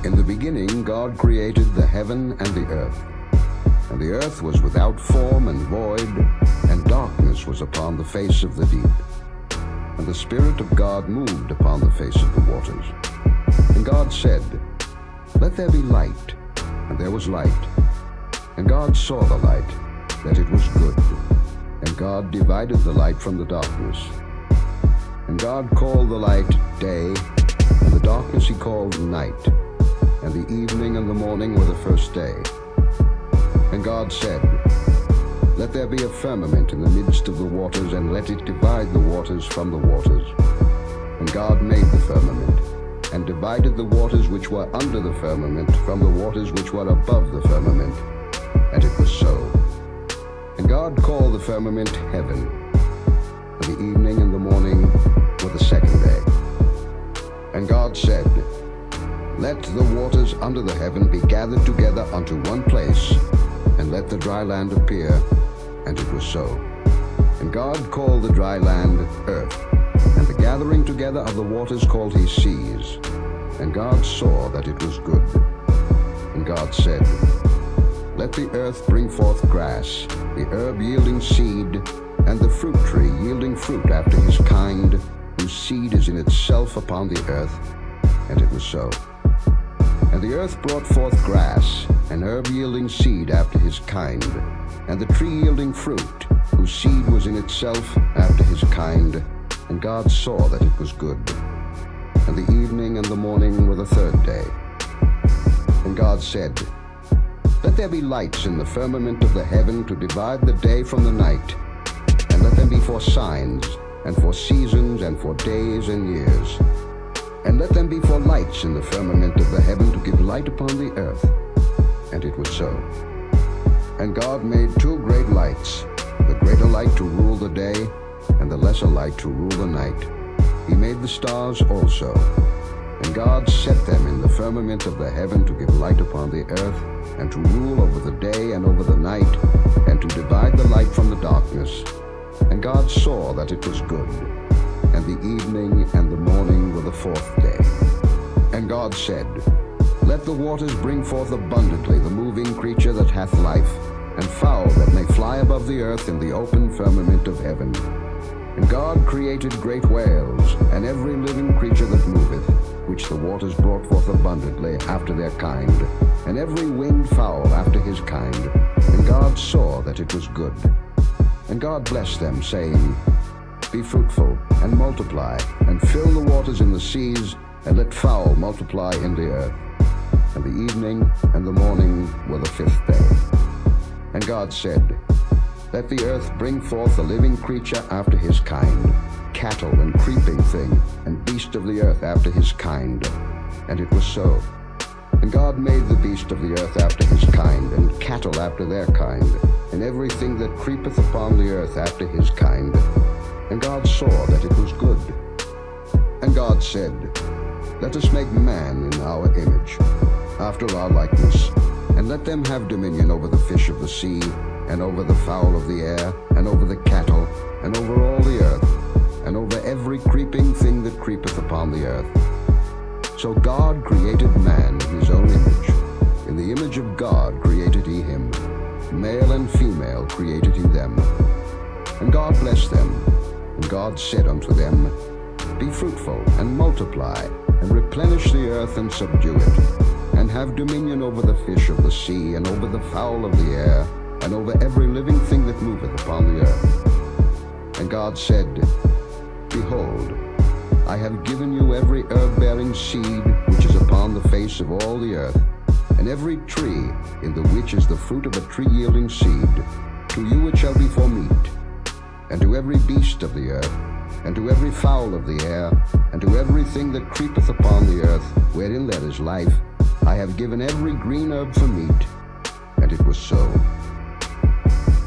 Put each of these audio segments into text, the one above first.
In the beginning God created the heaven and the earth. And the earth was without form and void, and darkness was upon the face of the deep. And the Spirit of God moved upon the face of the waters. And God said, "Let there be light." And there was light. And God saw the light, that it was good. And God divided the light from the darkness. And God called the light day, and the darkness he called night. And the evening and the morning were the first day. And God said, "Let there be a firmament in the midst of the waters, and let it divide the waters from the waters." And God made the firmament, and divided the waters which were under the firmament from the waters which were above the firmament. And it was so. And God called the firmament heaven. And the evening and the morning were the second day. And God said, "Let the waters under the heaven be gathered together unto one place, and let the dry land appear." And it was so. And God called the dry land earth, and the gathering together of the waters called he seas. And God saw that it was good. And God said, "Let the earth bring forth grass, the herb yielding seed, and the fruit tree yielding fruit after his kind, whose seed is in itself upon the earth." And it was so. And the earth brought forth grass, and herb yielding seed after his kind, and the tree yielding fruit, whose seed was in itself after his kind. And God saw that it was good. And the evening and the morning were the third day. And God said, "Let there be lights in the firmament of the heaven to divide the day from the night, and let them be for signs, and for seasons, and for days and years. And let them be for lights in the firmament of the heaven to give light upon the earth." And it was so. And God made two great lights, the greater light to rule the day, and the lesser light to rule the night. He made the stars also. And God set them in the firmament of the heaven to give light upon the earth, and to rule over the day and over the night, and to divide the light from the darkness. And God saw that it was good. And the evening and the morning were the fourth day. And God said, "Let the waters bring forth abundantly the moving creature that hath life, and fowl that may fly above the earth in the open firmament of heaven." And God created great whales, and every living creature that moveth, which the waters brought forth abundantly after their kind, and every winged fowl after his kind. And God saw that it was good. And God blessed them, saying, "Be fruitful, and multiply, and fill the waters in the seas, and let fowl multiply in the earth." And the evening and the morning were the fifth day. And God said, "Let the earth bring forth a living creature after his kind, cattle and creeping thing, and beast of the earth after his kind." And it was so. And God made the beast of the earth after his kind, and cattle after their kind, and everything that creepeth upon the earth after his kind. And God saw that it was good. And God said, "Let us make man in our image, after our likeness, and let them have dominion over the fish of the sea, and over the fowl of the air, and over the cattle, and over all the earth, and over every creeping thing that creepeth upon the earth." So God created man in his own image. In the image of God created he him. Male and female created he them. And God blessed them. And God said unto them, "Be fruitful, and multiply, and replenish the earth, and subdue it, and have dominion over the fish of the sea, and over the fowl of the air, and over every living thing that moveth upon the earth." And God said, "Behold, I have given you every herb-bearing seed which is upon the face of all the earth, and every tree in the which is the fruit of a tree-yielding seed. To you it shall be for meat, and to every beast of the earth, and to every fowl of the air, and to everything that creepeth upon the earth, wherein there is life, I have given every green herb for meat." And it was so.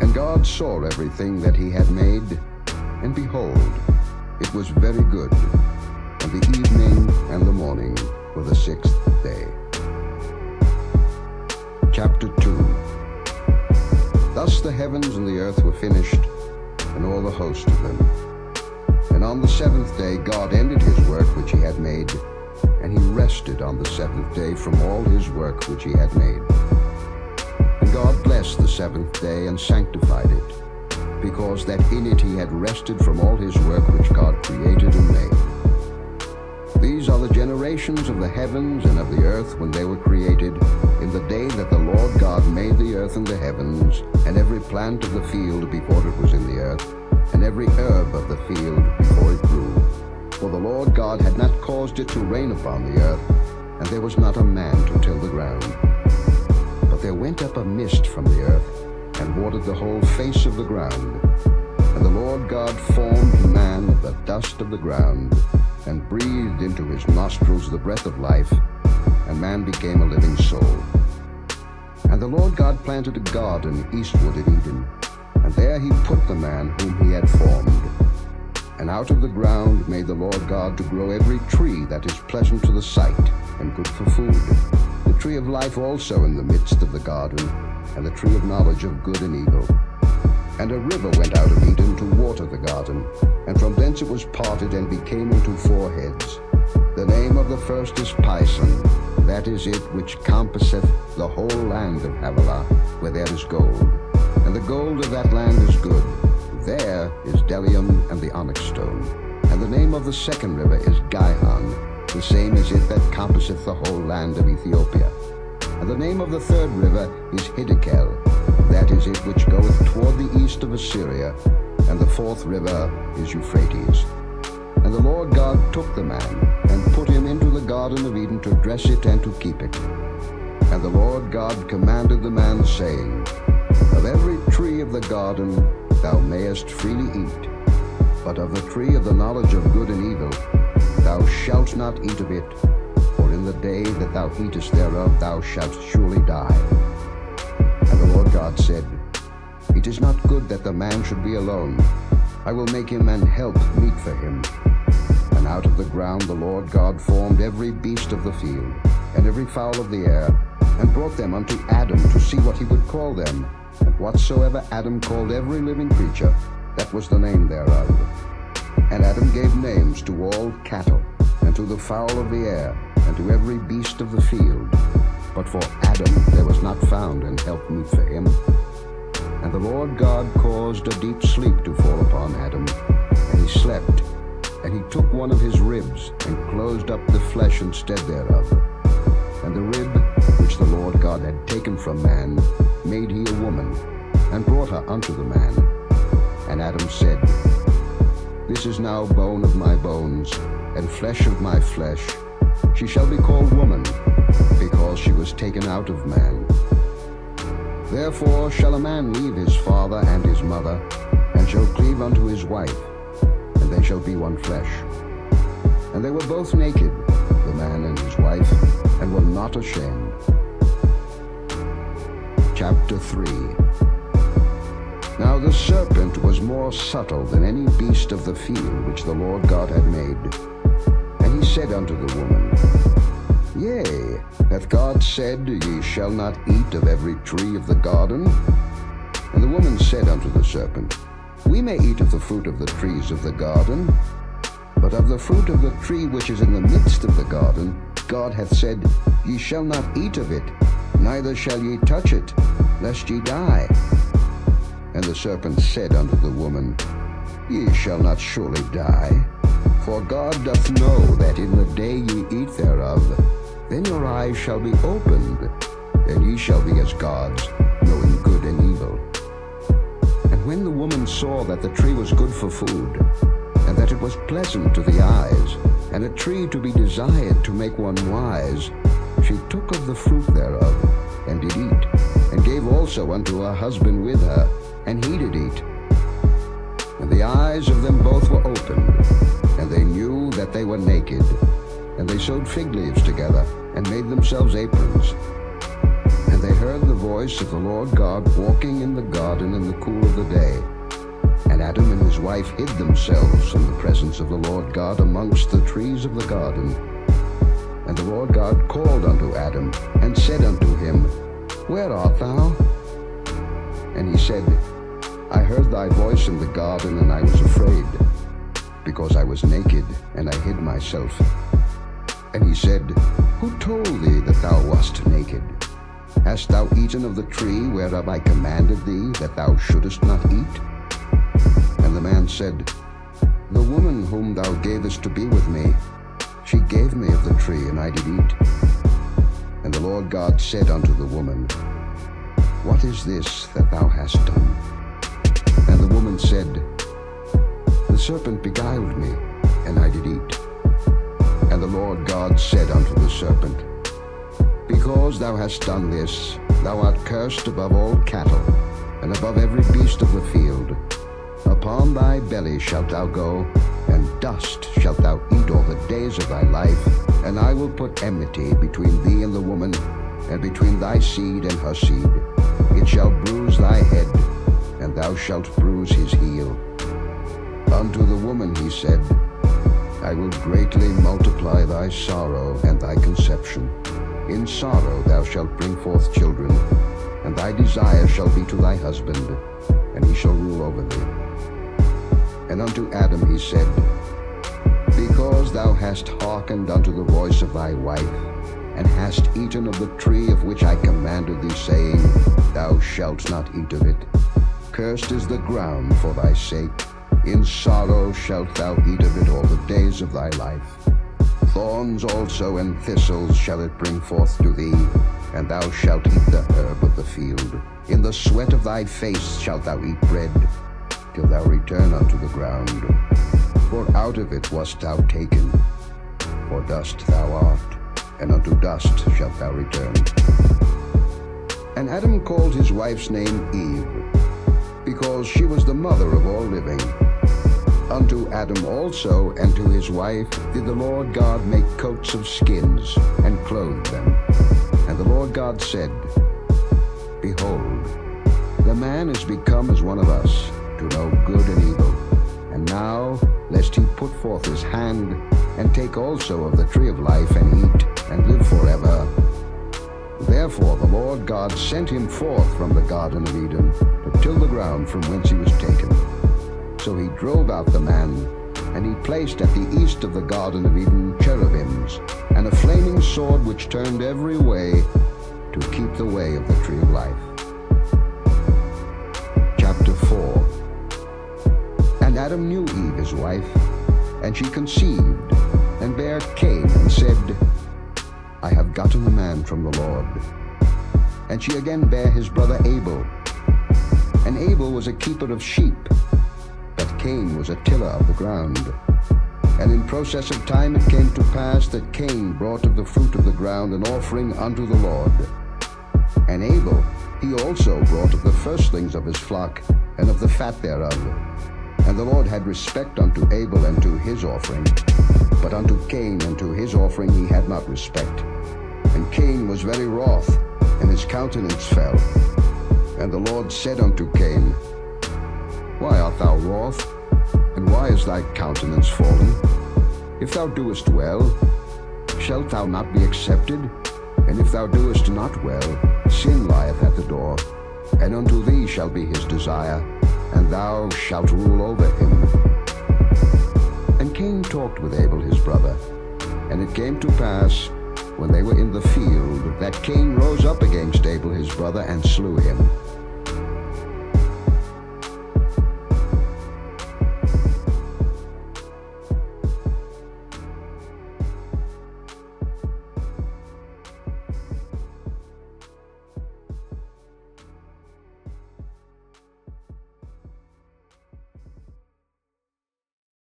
And God saw everything that he had made, and behold, it was very good. And the evening and the morning were the sixth day. Chapter 2. Thus the heavens and the earth were finished, and all the host of them. And on the seventh day God ended his work which he had made, and he rested on the seventh day from all his work which he had made. And God blessed the seventh day and sanctified it, because that in it he had rested from all his work which God created and made. These are the generations of the heavens and of the earth when they were created, in the day that the Lord God made the earth and the heavens, and every plant of the field before it was in the earth, and every herb of the field before it grew. For the Lord God had not caused it to rain upon the earth, and there was not a man to till the ground. But there went up a mist from the earth, and watered the whole face of the ground. And the Lord God formed man of the dust of the ground, and breathed into his nostrils the breath of life, and man became a living soul. And the Lord God planted a garden eastward in Eden, and there he put the man whom he had formed. And out of the ground made the Lord God to grow every tree that is pleasant to the sight, and good for food, the tree of life also in the midst of the garden, and the tree of knowledge of good and evil. And a river went out of Eden to water the garden, and from thence it was parted and became into four heads. The name of the first is Pison, that is it which compasseth the whole land of Havilah, where there is gold. And the gold of that land is good. There is bdellium and the onyx stone. And the name of the second river is Gihon, the same is it that compasseth the whole land of Ethiopia. And the name of the third river is Hiddekel, that is it which goeth toward the east of Assyria. And the fourth river is Euphrates. And the Lord God took the man, and put him into the garden of Eden to dress it and to keep it. And the Lord God commanded the man, saying, Of every tree of the garden thou mayest freely eat, but of the tree of the knowledge of good and evil thou shalt not eat of it, for in the day that thou eatest thereof thou shalt surely die. And the Lord God said, It is not good that the man should be alone. I will make him an help meet for him. And out of the ground the Lord God formed every beast of the field, and every fowl of the air, and brought them unto Adam to see what he would call them. And whatsoever Adam called every living creature, that was the name thereof. And Adam gave names to all cattle, and to the fowl of the air, and to every beast of the field. But for Adam there was not found an help meet for him. And the Lord God caused a deep sleep to fall upon Adam, and he slept. And he took one of his ribs, and closed up the flesh instead thereof. And the rib which the Lord God had taken from man made he a woman, and brought her unto the man. And Adam said, This is now bone of my bones, and flesh of my flesh. She shall be called woman, because she was taken out of man. Therefore shall a man leave his father and his mother, and shall cleave unto his wife, and they shall be one flesh. And they were both naked, the man and his wife, and were not ashamed. Chapter 3. Now the serpent was more subtle than any beast of the field which the Lord God had made. And he said unto the woman, Yea, hath God said, Ye shall not eat of every tree of the garden? And the woman said unto the serpent, We may eat of the fruit of the trees of the garden, but of the fruit of the tree which is in the midst of the garden, God hath said, Ye shall not eat of it, neither shall ye touch it, lest ye die. And the serpent said unto the woman, Ye shall not surely die, for God doth know that in the day ye eat thereof, then your eyes shall be opened, and ye shall be as gods, knowing good and evil. And when the woman saw that the tree was good for food, and that it was pleasant to the eyes, and a tree to be desired to make one wise, she took of the fruit thereof, and did eat, and gave also unto her husband with her, and he did eat. And the eyes of them both were opened, and they knew that they were naked. And they sewed fig leaves together, and made themselves aprons. And they heard the voice of the Lord God walking in the garden in the cool of the day. And Adam and his wife hid themselves from the presence of the Lord God amongst the trees of the garden. And the Lord God called unto Adam, and said unto him, Where art thou? And he said, I heard thy voice in the garden, and I was afraid, because I was naked, and I hid myself. And he said, Who told thee that thou wast naked? Hast thou eaten of the tree whereof I commanded thee that thou shouldest not eat? And the man said, The woman whom thou gavest to be with me, she gave me of the tree, and I did eat. And the Lord God said unto the woman, What is this that thou hast done? And the woman said, The serpent beguiled me, and I did eat. And the Lord God said unto the serpent, Because thou hast done this, thou art cursed above all cattle, and above every beast of the field. Upon thy belly shalt thou go, and dust shalt thou eat all the days of thy life. And I will put enmity between thee and the woman, and between thy seed and her seed. It shall bruise thy head, and thou shalt bruise his heel. Unto the woman he said, I will greatly multiply thy sorrow and thy conception. In sorrow thou shalt bring forth children, and thy desire shall be to thy husband, and he shall rule over thee. And unto Adam he said, Because thou hast hearkened unto the voice of thy wife, and hast eaten of the tree of which I commanded thee, saying, Thou shalt not eat of it. Cursed is the ground for thy sake. In sorrow shalt thou eat of it all the days of thy life. Thorns also and thistles shall it bring forth to thee, and thou shalt eat the herb of the field. In the sweat of thy face shalt thou eat bread, till thou return unto the ground. For out of it wast thou taken, for dust thou art, and unto dust shalt thou return. And Adam called his wife's name Eve, because she was the mother of all living. Unto Adam also and to his wife did the Lord God make coats of skins, and clothed them. And the Lord God said, Behold, the man is become as one of us, to know good and evil. And now, lest he put forth his hand, and take also of the tree of life, and eat, and live forever. Therefore the Lord God sent him forth from the Garden of Eden, to till the ground from whence he was taken. So he drove out the man, and he placed at the east of the Garden of Eden cherubims, and a flaming sword which turned every way, to keep the way of the tree of life. Chapter 4. And Adam knew Eve his wife, and she conceived, and bare Cain, and said, I have gotten a man from the Lord. And she again bare his brother Abel. And Abel was a keeper of sheep, but Cain was a tiller of the ground. And in process of time it came to pass that Cain brought of the fruit of the ground an offering unto the Lord. And Abel, he also brought of the firstlings of his flock, and of the fat thereof. And the Lord had respect unto Abel and to his offering, but unto Cain and to his offering he had not respect. And Cain was very wroth, and his countenance fell. And the Lord said unto Cain, Why art thou wroth, and why is thy countenance fallen? If thou doest well, shalt thou not be accepted? And if thou doest not well, sin lieth at the door, and unto thee shall be his desire, and thou shalt rule over him. And Cain talked with Abel his brother. And it came to pass, when they were in the field, that Cain rose up against Abel his brother, and slew him.